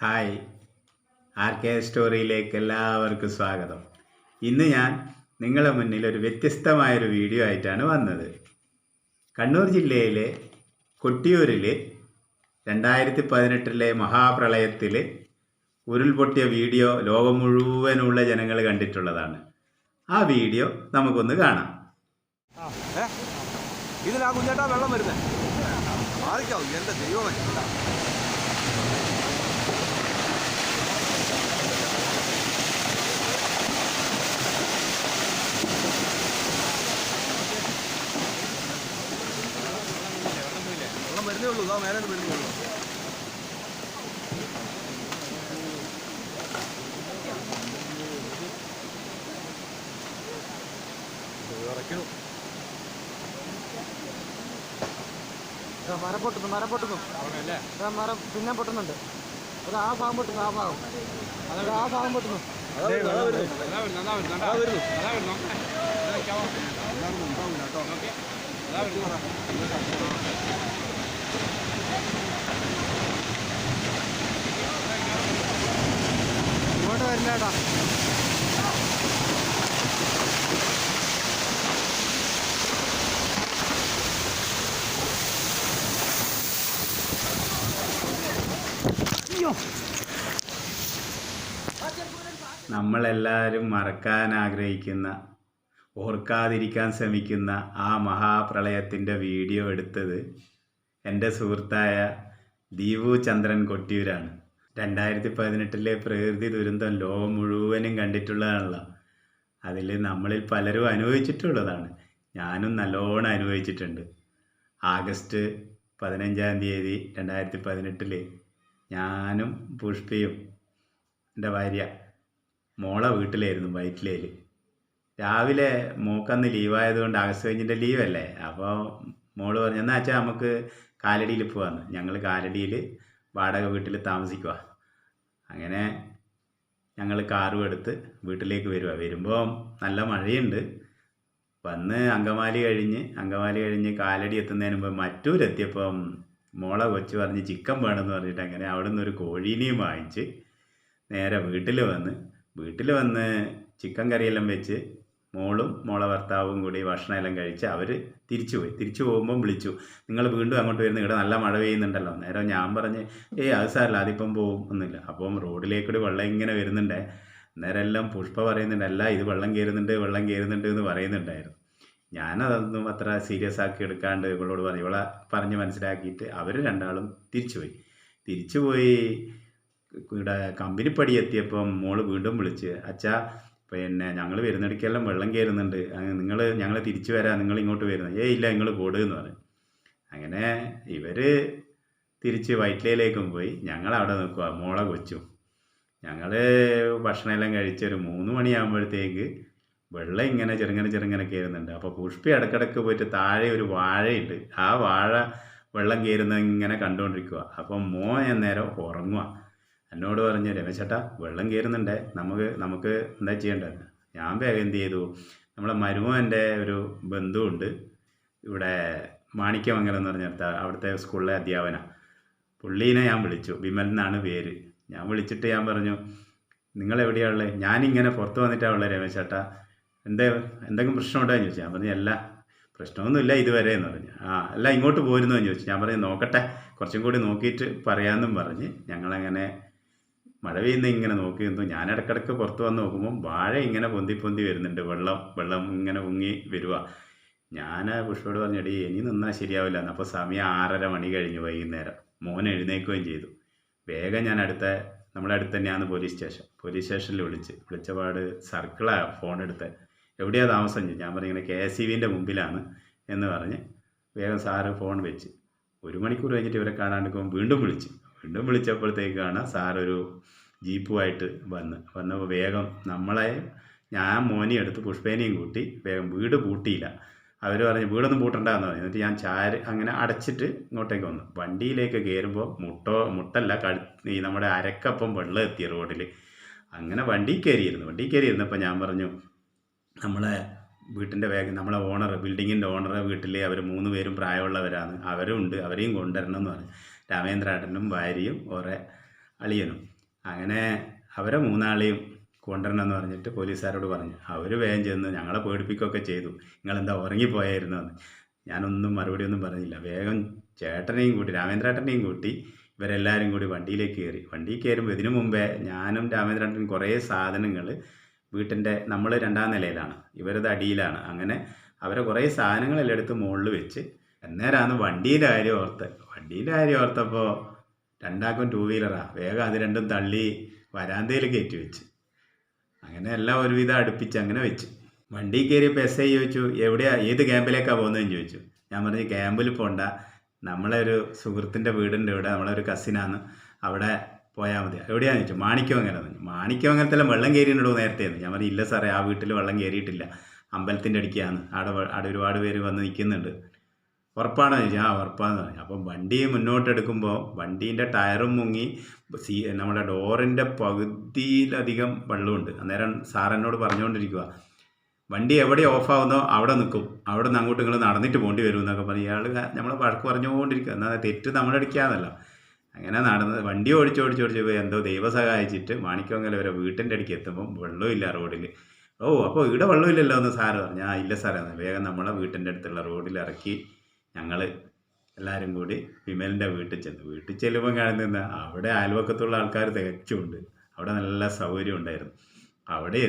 Hi, RKN സ്റ്റോറിയിലേക്ക് എല്ലാവർക്കും സ്വാഗതം. ഇന്ന് ഞാൻ നിങ്ങളുടെ മുന്നിൽ ഒരു വ്യത്യസ്തമായൊരു വീഡിയോ ആയിട്ടാണ് വന്നത്. കണ്ണൂർ ജില്ലയിലെ കൊട്ടിയൂരിൽ 2018 മഹാപ്രളയത്തിൽ ഉരുൾപൊട്ടിയ വീഡിയോ ലോകം മുഴുവനുള്ള ജനങ്ങൾ കണ്ടിട്ടുള്ളതാണ്. ആ വീഡിയോ നമുക്കൊന്ന് കാണാം. ഇതിലാ കുഞ്ഞേട്ടാ വെള്ളം വരുന്നത്. മാറിക്കാവും എൻ്റെ ദൈവമേ. വെള്ളം വരുന്നേ ഉള്ളൂ, ഇതാ മേലെ വരുന്നേ ഉള്ളൂ. ഇറക്കണം. മരം പൊട്ടുന്നു മരം പിന്നെ പൊട്ടുന്നുണ്ട്. അത് ആ ഭാഗം പൊട്ടുന്നു, ആ ഭാഗം പൊട്ടുന്നു. ഇങ്ങോട്ട് വരില്ലേട്ടാ. നമ്മളെല്ലാവരും മറക്കാൻ ആഗ്രഹിക്കുന്ന, ഓർക്കാതിരിക്കാൻ ശ്രമിക്കുന്ന ആ മഹാപ്രളയത്തിൻ്റെ വീഡിയോ എടുത്തത് എൻ്റെ സുഹൃത്തായ ദീപു കൊട്ടിയൂരാണ്. 2018 പ്രകൃതി ദുരന്തം ലോകം മുഴുവനും കണ്ടിട്ടുള്ളതാണല്ലോ. അതിൽ നമ്മളിൽ പലരും അനുഭവിച്ചിട്ടുള്ളതാണ്. ഞാനും നല്ലോണം അനുഭവിച്ചിട്ടുണ്ട്. ആഗസ്റ്റ് 15 2018 ഞാനും പുഷ്പയും എൻ്റെ ഭാര്യ മോളെ വീട്ടിലായിരുന്നു, വൈറ്റിലയിൽ. രാവിലെ മോക്കന്ന് ലീവായതുകൊണ്ട് ആഗസ്റ്റ് 15 ലീവല്ലേ, അപ്പോൾ മോള് പറഞ്ഞു എന്നാൽ വെച്ചാൽ നമുക്ക് കാലടിയിൽ പോവാന്ന്. ഞങ്ങൾ കാലടിയിൽ വാടക വീട്ടിൽ താമസിക്കുക. അങ്ങനെ ഞങ്ങൾ കാറും എടുത്ത് വീട്ടിലേക്ക് വരുമ്പോൾ നല്ല മഴയുണ്ട്. വന്ന് അങ്കമാലി കഴിഞ്ഞ് കാലടി എത്തുന്നതിന് മുമ്പ് മറ്റൂരെത്തിയപ്പം മോളെ കൊച്ചു പറഞ്ഞ് ചിക്കൻ വേണമെന്ന് പറഞ്ഞിട്ട് അങ്ങനെ അവിടെ നിന്ന് ഒരു കോഴീനെയും വാങ്ങിച്ച് നേരെ വീട്ടിൽ വന്ന് ചിക്കൻ കറിയെല്ലാം വെച്ച് മോളും മോളെ ഭർത്താവും കൂടി ഭക്ഷണമെല്ലാം കഴിച്ച് അവർ തിരിച്ചു പോകുമ്പം വിളിച്ചു, നിങ്ങൾ വീണ്ടും അങ്ങോട്ട് വരുന്നു, ഇവിടെ നല്ല മഴ പെയ്യുന്നുണ്ടല്ലോ. നേരം ഞാൻ പറഞ്ഞ് അത് സാരല്ല, അതിപ്പം പോവും ഒന്നുമില്ല. അപ്പം റോഡിലേക്കൂടി വെള്ളം ഇങ്ങനെ വരുന്നുണ്ടേ. നേരം എല്ലാം പുഷ്പ പറയുന്നുണ്ട്, അല്ല ഇത് വെള്ളം കയറുന്നുണ്ട് എന്ന് പറയുന്നുണ്ടായിരുന്നു. ഞാനതൊന്നും അത്ര സീരിയസ് ആക്കി എടുക്കാണ്ട് ഇവളോട് ഇവളെ പറഞ്ഞ് മനസ്സിലാക്കിയിട്ട് അവർ രണ്ടാളും തിരിച്ചുപോയി ഇവിടെ കമ്പനിപ്പടി എത്തിയപ്പം മോള് വീണ്ടും വിളിച്ച്, അച്ഛാ പിന്നെ ഞങ്ങൾ വരുന്നിടയ്ക്കെല്ലാം വെള്ളം കയറുന്നുണ്ട്, ഞങ്ങൾ തിരിച്ചു വരാം, നിങ്ങൾ ഇങ്ങോട്ട് വരുന്നത്. ഇല്ല നിങ്ങൾ പോടുകയെന്ന് പറഞ്ഞു. അങ്ങനെ ഇവർ തിരിച്ച് വൈറ്റിലയിലേക്കും പോയി. ഞങ്ങളവിടെ നിൽക്കുക, മോളെ കൊച്ചും. ഞങ്ങൾ ഭക്ഷണമെല്ലാം കഴിച്ച് ഒരു 3 മണിയാകുമ്പോഴത്തേക്ക് വെള്ളം ഇങ്ങനെ ചെറുങ്ങനെ കയറുന്നുണ്ട്. അപ്പോൾ പുഷ്പി ഇടയ്ക്കിടയ്ക്ക് പോയിട്ട് താഴെ ഒരു വാഴയുണ്ട്, ആ വാഴ വെള്ളം കയറുന്നത് ഇങ്ങനെ കണ്ടുകൊണ്ടിരിക്കുക. അപ്പം നേരം ഉറങ്ങുക. എന്നോട് പറഞ്ഞ്, രമേശേട്ടാ വെള്ളം കയറുന്നുണ്ടേ, നമുക്ക് എന്താ ചെയ്യേണ്ടത്? ഞാൻ വേഗം എന്ത് ചെയ്തു, നമ്മളെ മരുമോൻ്റെ ഒരു ബന്ധുവുണ്ട് ഇവിടെ മാണിക്യമംഗലം എന്ന് പറഞ്ഞിടത്ത്, അവിടുത്തെ സ്കൂളിലെ അധ്യാപന. പുള്ളീനെ ഞാൻ വിളിച്ചു, വിമൽ എന്നാണ് പേര്. ഞാൻ വിളിച്ചിട്ട് ഞാൻ പറഞ്ഞു, നിങ്ങളെവിടെയാണുള്ളത്? ഞാനിങ്ങനെ പുറത്ത് വന്നിട്ടാണ് ഉള്ളത് രമേശേട്ടാ, എന്തെങ്കിലും പ്രശ്നമുണ്ടോ എന്ന് ചോദിച്ചു. ഞാൻ പറഞ്ഞു അല്ല പ്രശ്നമൊന്നുമില്ല ഇതുവരെ എന്ന് പറഞ്ഞു. അല്ല ഇങ്ങോട്ട് പോരുന്നോ എന്ന് ചോദിച്ചു. ഞാൻ പറഞ്ഞു നോക്കട്ടെ, കുറച്ചും കൂടി നോക്കിയിട്ട് പറയാമെന്നും പറഞ്ഞ് ഞങ്ങളങ്ങനെ മഴ പെയ്യുന്ന ഇങ്ങനെ നോക്കി നിന്നു. ഞാൻ ഇടയ്ക്കിടയ്ക്ക് പുറത്ത് വന്ന് നോക്കുമ്പോൾ വാഴ ഇങ്ങനെ പൊന്തി വരുന്നുണ്ട്, വെള്ളം ഇങ്ങനെ മുങ്ങി വരിക. ഞാൻ പുഷ്പയോട് പറഞ്ഞടി ഇനി നിന്നാൽ ശരിയാവില്ല. അപ്പോൾ സമയം 6:30 മണി കഴിഞ്ഞു വൈകുന്നേരം. മോൻ എഴുന്നേൽക്കുകയും ചെയ്തു. വേഗം ഞാൻ നമ്മുടെ അടുത്ത് തന്നെയാണ് പോലീസ് സ്റ്റേഷനിൽ വിളിച്ചപാട് സർക്കിളാണ് ഫോൺ എടുത്തത്. എവിടെയാണ് താമസം? ഞാൻ പറഞ്ഞു ഇങ്ങനെ KSEBൻ്റെ മുമ്പിലാണ് എന്ന് പറഞ്ഞ് വേഗം സാറ് ഫോൺ വെച്ച്. 1 മണിക്കൂർ കഴിഞ്ഞിട്ട് ഇവരെ കാണാണ്ടിരിക്കുമ്പോൾ വീണ്ടും വിളിച്ചപ്പോഴത്തേക്കാണ് സാറൊരു ജീപ്പുമായിട്ട് വന്നപ്പോൾ വേഗം ഞാൻ മോനെ എടുത്ത് പുഷ്പേനെയും കൂട്ടി വേഗം വീട് പൂട്ടിയില്ല. അവർ പറഞ്ഞു വീടൊന്നും പൂട്ടണ്ടെന്ന് പറഞ്ഞു. എന്നിട്ട് ഞാൻ അങ്ങനെ അടച്ചിട്ട് ഇങ്ങോട്ടേക്ക് വന്നു. വണ്ടിയിലേക്ക് കയറുമ്പോൾ മുട്ടല്ല ഈ നമ്മുടെ അരക്കപ്പം വെള്ളം എത്തിയ റോഡിൽ. അങ്ങനെ വണ്ടി കയറിയിരുന്നപ്പോൾ ഞാൻ പറഞ്ഞു നമ്മളെ വീട്ടിൻ്റെ നമ്മളെ ബിൽഡിങ്ങിൻ്റെ ഓണറെ വീട്ടിൽ അവർ 3 പേരും പ്രായമുള്ളവരാണ്, അവരും ഉണ്ട്, അവരെയും കൊണ്ടുവരണം എന്ന് പറഞ്ഞു. രാമേന്ദ്രേട്ടനും ഭാര്യയും അളിയനും. അങ്ങനെ അവരെ മൂന്നാളെയും കൊണ്ടുവരണമെന്ന് പറഞ്ഞിട്ട് പോലീസുകാരോട് പറഞ്ഞു. അവർ വേഗം ചെന്ന് ഞങ്ങളെ പേടിപ്പിക്കുകയൊക്കെ ചെയ്തു. നിങ്ങളെന്താ ഉറങ്ങിപ്പോയായിരുന്നു എന്ന്. ഞാനൊന്നും മറുപടി ഒന്നും പറഞ്ഞില്ല. വേഗം ചേട്ടനെയും കൂട്ടി, രാമേന്ദ്രേട്ടനെയും കൂട്ടി ഇവരെല്ലാവരും കൂടി വണ്ടിയിലേക്ക് കയറി. വണ്ടിയിൽ കയറുമ്പോൾ ഇതിനു മുമ്പേ ഞാനും രാമേന്ദ്രേട്ടനും കുറേ സാധനങ്ങൾ വീട്ടിൻ്റെ, നമ്മൾ 2ാം നിലയിലാണ്, ഇവരത് അടിയിലാണ്. അങ്ങനെ അവരെ കുറേ സാധനങ്ങളെല്ലാം എടുത്ത് മുകളിൽ വെച്ച് അന്നേരമാണ് വണ്ടീൻ്റെ കാര്യം ഓർത്തപ്പോൾ രണ്ടാക്കും 2 വീലറാണ്. വേഗം അത് രണ്ടും തള്ളി വരാന്തയിൽ കയറ്റി വെച്ച്. അങ്ങനെ എല്ലാം ഒരുവിധം അടുപ്പിച്ച് അങ്ങനെ വെച്ചു. വണ്ടി കയറിയപ്പോൾ SI ചോദിച്ചു, ഏത് ക്യാമ്പിലേക്കാണ് പോകുന്നതെന്ന് ചോദിച്ചു. ഞാൻ പറഞ്ഞു, ക്യാമ്പിൽ പോകണ്ട, നമ്മളെ ഒരു സുഹൃത്തിൻ്റെ വീടിൻ്റെ ഇവിടെ, നമ്മളൊരു കസിനാണ്, അവിടെ പോയാൽ മതി. എവിടെയാണെന്ന് ചോദിച്ചു. മാണിക്യമംഗലം. മാണിക്യമംഗലത്തെല്ലാം വെള്ളം കയറിയിട്ടുണ്ടോ നേരത്തെ? ഞാൻ പറഞ്ഞു, ഇല്ല സാറേ, ആ വീട്ടിൽ വെള്ളം കയറിയിട്ടില്ല, അമ്പലത്തിൻ്റെ അടുക്കാണ്, അവിടെ ഒരുപാട് പേര് വന്ന് നിൽക്കുന്നുണ്ട്. ഉറപ്പാണോ ചോദിച്ചു. ആ ഉറപ്പാന്ന് പറഞ്ഞു. അപ്പം വണ്ടി മുന്നോട്ടെടുക്കുമ്പോൾ വണ്ടീൻ്റെ ടയറും മുങ്ങി, നമ്മുടെ ഡോറിൻ്റെ പകുതിയിലധികം വെള്ളമുണ്ട്. അന്നേരം സാർ എന്നോട് പറഞ്ഞുകൊണ്ടിരിക്കുക, വണ്ടി എവിടെ ഓഫാവുന്നോ അവിടെ നിൽക്കും, അവിടെ നിന്ന് അങ്ങോട്ട് നിങ്ങൾ നടന്നിട്ട് പോകേണ്ടി വരും എന്നൊക്കെ പറഞ്ഞ് ഇയാൾ നമ്മളെ വഴക്ക് പറഞ്ഞുകൊണ്ടിരിക്കുക. എന്നാൽ തെറ്റ് നമ്മളടിക്കാന്നല്ലോ. അങ്ങനെ വണ്ടി ഓടിച്ച് പോയി എന്തോ ദൈവം സഹായിച്ചിട്ട് മാണിക്യമംഗലം വരെ വീട്ടിൻ്റെ അടുക്ക് എത്തുമ്പം വെള്ളമില്ല റോഡിൽ. ഓ, അപ്പോൾ ഇവിടെ വെള്ളമില്ലല്ലോ എന്ന് സാറ് പറഞ്ഞു. ആ ഇല്ല സാറേ, വേഗം നമ്മളെ വീട്ടിൻ്റെ അടുത്തുള്ള റോഡിൽ ഇറക്കി ഞങ്ങൾ എല്ലാവരും കൂടി വിമലിൻ്റെ വീട്ടിൽ ചെല്ലുമ്പം കാണുന്ന അവിടെ അയൽവക്കത്തുള്ള ആൾക്കാർ തികച്ചുണ്ട്. അവിടെ നല്ല സൗകര്യം ഉണ്ടായിരുന്നു. അവിടെ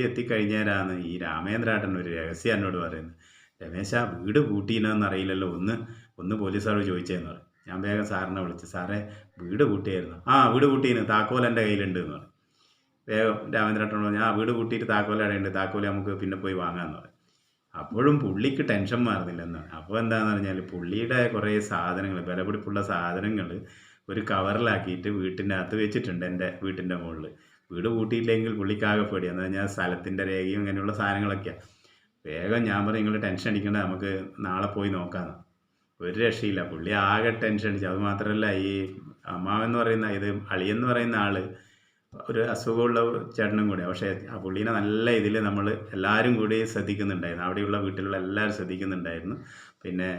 എത്തിക്കഴിഞ്ഞാലാണ് ഈ രാമേന്ദ്രേട്ടൻ ഒരു രഹസ്യം എന്നോട് പറയുന്നത്. രമേശ, വീട് പൂട്ടീനോന്ന് അറിയില്ലല്ലോ, ഒന്ന് പോലീസുകാരോട് ചോദിച്ചതെന്ന് പറയും. ഞാൻ വേഗം സാറിനെ വിളിച്ച്, സാറേ വീട് പൂട്ടിയായിരുന്നു. ആ വീട് പൂട്ടീന്, താക്കോൽ എൻ്റെ കയ്യിലുണ്ട് എന്ന് പറയും. വേഗം രാമേന്ദ്രേട്ടനോട് പറഞ്ഞു, ആ വീട് പൂട്ടിയിട്ട് താക്കോൽ ഇടയുണ്ട്, താക്കോൽ നമുക്ക് പിന്നെ പോയി വാങ്ങാമെന്ന് പറയും. അപ്പോഴും പുള്ളിക്ക് ടെൻഷൻ മാറുന്നില്ലെന്നാണ്. അപ്പോൾ എന്താണെന്ന് പറഞ്ഞാൽ പുള്ളിയുടെ കുറേ സാധനങ്ങൾ, വിലപിടിപ്പുള്ള സാധനങ്ങൾ ഒരു കവറിലാക്കിയിട്ട് വീട്ടിൻ്റെ അകത്ത് വെച്ചിട്ടുണ്ട്, എൻ്റെ വീട്ടിൻ്റെ മുകളിൽ. വീട് പൂട്ടിയില്ലെങ്കിൽ പുള്ളിക്കാകെ പേടി. എന്ന് പറഞ്ഞാൽ സ്ഥലത്തിൻ്റെ രേഖയും ഇങ്ങനെയുള്ള സാധനങ്ങളൊക്കെയാണ്. വേഗം ഞാൻ പറയും, നിങ്ങൾ ടെൻഷൻ അടിക്കേണ്ട, നമുക്ക് നാളെ പോയി നോക്കാമെന്ന്. ഒരു രക്ഷയില്ല, പുള്ളി ആകെ ടെൻഷൻ അടിച്ചു. അതുമാത്രമല്ല, ഈ അമ്മാവെന്ന് പറയുന്ന, ഇത് അളിയെന്ന് പറയുന്ന ആൾ ഒരു അസുഖമുള്ള ചേട്ടനും കൂടെ. പക്ഷേ ആ പുള്ളീനെ നല്ല ഇതിൽ നമ്മൾ എല്ലാവരും കൂടി ശ്രദ്ധിക്കുന്നുണ്ടായിരുന്നു. അവിടെയുള്ള വീട്ടിലുള്ള എല്ലാവരും ശ്രദ്ധിക്കുന്നുണ്ടായിരുന്നു. പിന്നെ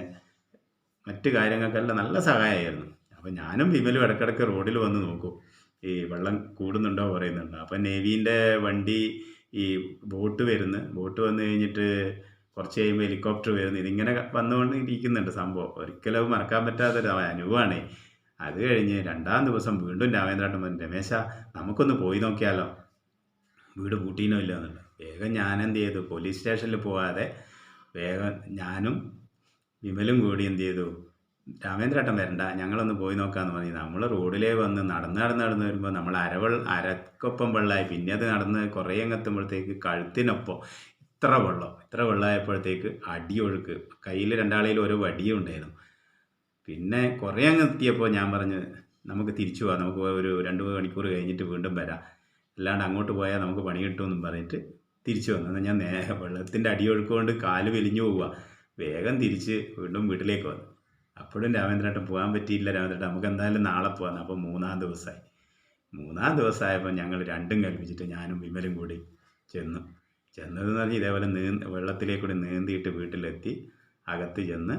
മറ്റു കാര്യങ്ങൾക്കെല്ലാം നല്ല സഹായമായിരുന്നു. അപ്പോൾ ഞാനും വിമലും ഇടയ്ക്കിടയ്ക്ക് റോഡിൽ വന്ന് നോക്കും, ഈ വെള്ളം കൂടുന്നുണ്ടോ പറയുന്നുണ്ടോ. അപ്പം നേവീൻ്റെ വണ്ടി, ഈ ബോട്ട് വന്നു കഴിഞ്ഞിട്ട് കുറച്ച് കഴിയുമ്പോൾ ഹെലികോപ്റ്റർ വരുന്നു. ഇതിങ്ങനെ വന്നുകൊണ്ട് ഇരിക്കുന്നുണ്ട് സംഭവം. ഒരിക്കലും മറക്കാൻ പറ്റാത്തൊരു അനുഭവമാണ്. അത് കഴിഞ്ഞ് 2ാം ദിവസം വീണ്ടും രാമേന്ദ്രേട്ടൻ പറഞ്ഞു, രമേശ, നമുക്കൊന്ന് പോയി നോക്കിയാലോ, വീട് പൂട്ടീനോ ഇല്ല എന്നുള്ളത്. വേഗം ഞാൻ എന്ത് ചെയ്തു, പോലീസ് സ്റ്റേഷനിൽ പോകാതെ വേഗം ഞാനും വിമലും കൂടി എന്ത് ചെയ്തു, രാമേന്ദ്രേട്ടൻ വരണ്ട, ഞങ്ങളൊന്ന് പോയി നോക്കാമെന്ന് പറഞ്ഞു. നമ്മൾ റോഡിലേ വന്ന് നടന്ന് വരുമ്പോൾ നമ്മൾ അരക്കൊപ്പം വെള്ളമായി. പിന്നെ അത് നടന്ന് കുറേ അങ്ങെത്തുമ്പോഴത്തേക്ക് കഴുത്തിനൊപ്പം ഇത്ര വെള്ളമായപ്പോഴത്തേക്ക് അടിയൊഴുക്ക്. കയ്യിൽ 2 ഓരോ വടിയും ഉണ്ടായിരുന്നു. പിന്നെ കുറേ അങ്ങ് എത്തിയപ്പോൾ ഞാൻ പറഞ്ഞു, നമുക്ക് തിരിച്ചു പോകാം, നമുക്ക് ഒരു 2 മണിക്കൂർ കഴിഞ്ഞിട്ട് വീണ്ടും വരാം, അല്ലാണ്ട് അങ്ങോട്ട് പോയാൽ നമുക്ക് പണി കിട്ടുമെന്നും പറഞ്ഞിട്ട് തിരിച്ചു വന്നു. എന്നാൽ ഞാൻ വെള്ളത്തിൻ്റെ അടിയൊഴുക്ക് കൊണ്ട് കാല് വലിഞ്ഞു പോവുക. വേഗം തിരിച്ച് വീണ്ടും വീട്ടിലേക്ക് വന്നു. അപ്പോഴും രാമേന്ദ്രേട്ടൻ പോകാൻ പറ്റിയില്ല. രാമേന്ദ്രേട്ടൻ, നമുക്ക് എന്തായാലും നാളെ പോകാം. അപ്പോൾ 3ാം ദിവസമായപ്പോൾ ഞങ്ങൾ രണ്ടും കൽപ്പിച്ചിട്ട് ഞാനും വിമലും കൂടി ചെന്നതെന്ന് പറഞ്ഞാൽ ഇതേപോലെ വെള്ളത്തിലേക്കൂടി നീന്തിയിട്ട് വീട്ടിലെത്തി. അകത്ത് ചെന്ന്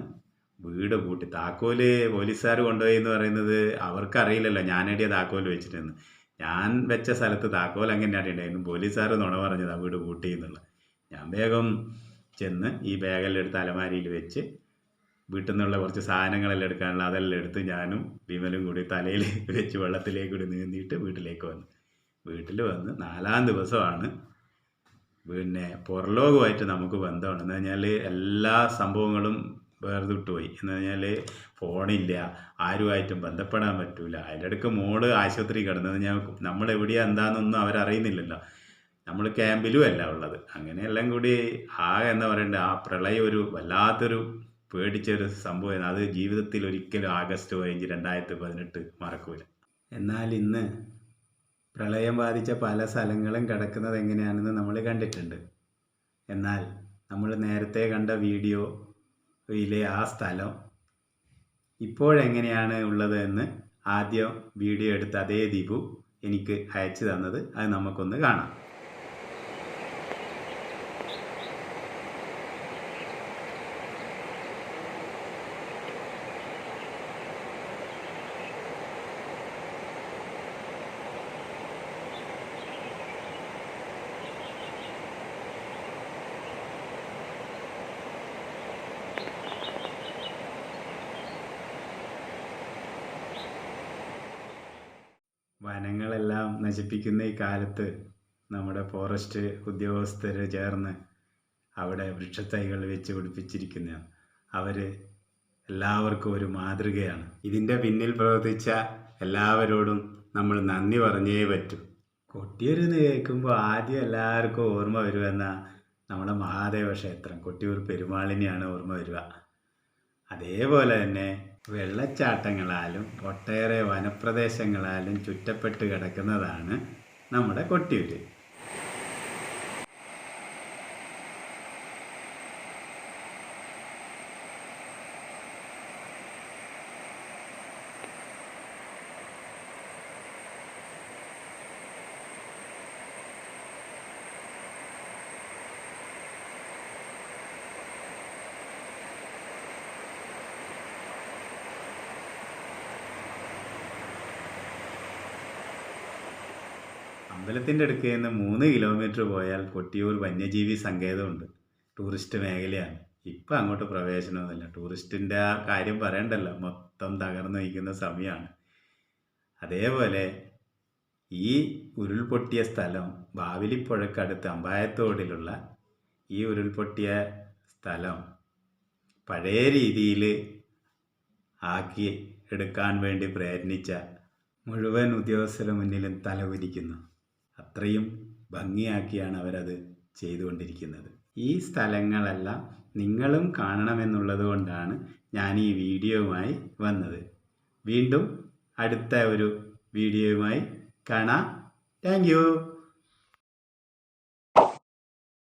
വീട് പൂട്ടി. താക്കോല് പോലീസുകാർ കൊണ്ടുപോയി എന്ന് പറയുന്നത് അവർക്കറിയില്ലല്ലോ ഞാനെടിയ താക്കോൽ വെച്ചിട്ടെന്ന്. ഞാൻ വെച്ച സ്ഥലത്ത് താക്കോൽ അങ്ങനെയാണ് ഉണ്ടായിരുന്നു. പോലീസുകാർ നുണ പറഞ്ഞതാണ് വീട് പൂട്ടി എന്നുള്ളത്. ഞാൻ വേഗം ചെന്ന് ഈ ബാഗെല്ലാം എടുത്ത് അലമാരിയിൽ വെച്ച് വീട്ടിൽ നിന്നുള്ള കുറച്ച് സാധനങ്ങളെല്ലാം എടുക്കാനുള്ള അതെല്ലാം എടുത്ത് ഞാനും വിമലും കൂടി തലയിൽ വെച്ച് വെള്ളത്തിലേക്ക് കൂടി നീന്തിയിട്ട് വീട്ടിലേക്ക് വന്നു. വീട്ടിൽ വന്ന് 4ാം ദിവസമാണ് പിന്നെ പുറലോകമായിട്ട് നമുക്ക് ബന്ധമാണ്. എന്ന് പറഞ്ഞാൽ എല്ലാ സംഭവങ്ങളും വേർതിട്ട് പോയി. എന്ന് പറഞ്ഞാൽ ഫോണില്ല, ആരുമായിട്ടും ബന്ധപ്പെടാൻ പറ്റില്ല. അതിലിടയ്ക്ക് മോള് ആശുപത്രി കിടന്നത്. ഞാൻ നമ്മളെവിടെയാണ് എന്താണെന്നൊന്നും അവരറിയുന്നില്ലല്ലോ. നമ്മൾ ക്യാമ്പിലും അല്ല ഉള്ളത്. അങ്ങനെയെല്ലാം കൂടി എന്താ പറയണ്ടേ, ആ പ്രളയം ഒരു വല്ലാത്തൊരു പേടിച്ചൊരു സംഭവമായിരുന്നു. അത് ജീവിതത്തിൽ ഒരിക്കലും ആഗസ്റ്റ് 15, 2018 മറക്കൂല. എന്നാൽ ഇന്ന് പ്രളയം ബാധിച്ച പല സ്ഥലങ്ങളും കിടക്കുന്നത് എങ്ങനെയാണെന്ന് നമ്മൾ കണ്ടിട്ടുണ്ട്. എന്നാൽ നമ്മൾ നേരത്തെ കണ്ട വീഡിയോയിലെ ആ സ്ഥലം ഇപ്പോഴെങ്ങനെയാണ് ഉള്ളത് എന്ന് ആദ്യം വീഡിയോ എടുത്ത അതേ ദീപു എനിക്ക് അയച്ചു തന്നത്. അത് നമുക്കൊന്ന് കാണാം. വനങ്ങളെല്ലാം നശിപ്പിക്കുന്ന ഈ കാലത്ത് നമ്മുടെ ഫോറസ്റ്റ് ഉദ്യോഗസ്ഥർ ചേർന്ന് അവിടെ വൃക്ഷത്തൈകൾ വെച്ച് പിടിപ്പിച്ചിരിക്കുന്ന അവർ എല്ലാവർക്കും ഒരു മാതൃകയാണ്. ഇതിൻ്റെ പിന്നിൽ പ്രവർത്തിച്ച എല്ലാവരോടും നമ്മൾ നന്ദി പറഞ്ഞേ പറ്റൂ. കൊട്ടിയൂർ എന്ന് കേൾക്കുമ്പോൾ ആദ്യം എല്ലാവർക്കും ഓർമ്മ വരുമെന്ന നമ്മുടെ മഹാദേവ ക്ഷേത്രം, കൊട്ടിയൂർ പെരുമാളിനെയാണ് ഓർമ്മ വരിക. അതേപോലെ തന്നെ വെള്ളച്ചാട്ടങ്ങളാലും ഒട്ടേറെ വനപ്രദേശങ്ങളാലും ചുറ്റപ്പെട്ട് കിടക്കുന്നതാണ് നമ്മുടെ കൊട്ടിയൂർ. അമ്പലത്തിൻ്റെ അടുക്കൽ നിന്ന് 3 കിലോമീറ്റർ പോയാൽ കൊട്ടിയൂർ വന്യജീവി സങ്കേതമുണ്ട്. ടൂറിസ്റ്റ് മേഖലയാണ്. ഇപ്പം അങ്ങോട്ട് പ്രവേശനമൊന്നുമില്ല. ടൂറിസ്റ്റിൻ്റെ ആ കാര്യം പറയണ്ടല്ലോ, മൊത്തം തകർന്നു നിൽക്കുന്ന സമയമാണ്. അതേപോലെ ഈ ഉരുൾപൊട്ടിയ സ്ഥലം ബാവലിപ്പുഴക്കടുത്ത് അമ്പായത്തോടിലുള്ള ഈ ഉരുൾപൊട്ടിയ സ്ഥലം പഴയ രീതിയിൽ ആക്കി എടുക്കാൻ വേണ്ടി പ്രയത്നിച്ച മുഴുവൻ ഉദ്യോഗസ്ഥരുടെ മുന്നിലും തലകുനിക്കുന്നു. അത്രയും ഭംഗിയാക്കിയാണ് അവരത് ചെയ്തുകൊണ്ടിരിക്കുന്നത്. ഈ സ്ഥലങ്ങളെല്ലാം നിങ്ങളും കാണണമെന്നുള്ളത് കൊണ്ടാണ് ഞാൻ ഈ വീഡിയോയുമായി വന്നത്. വീണ്ടും അടുത്ത ഒരു വീഡിയോയുമായി കാണാം. Thank you.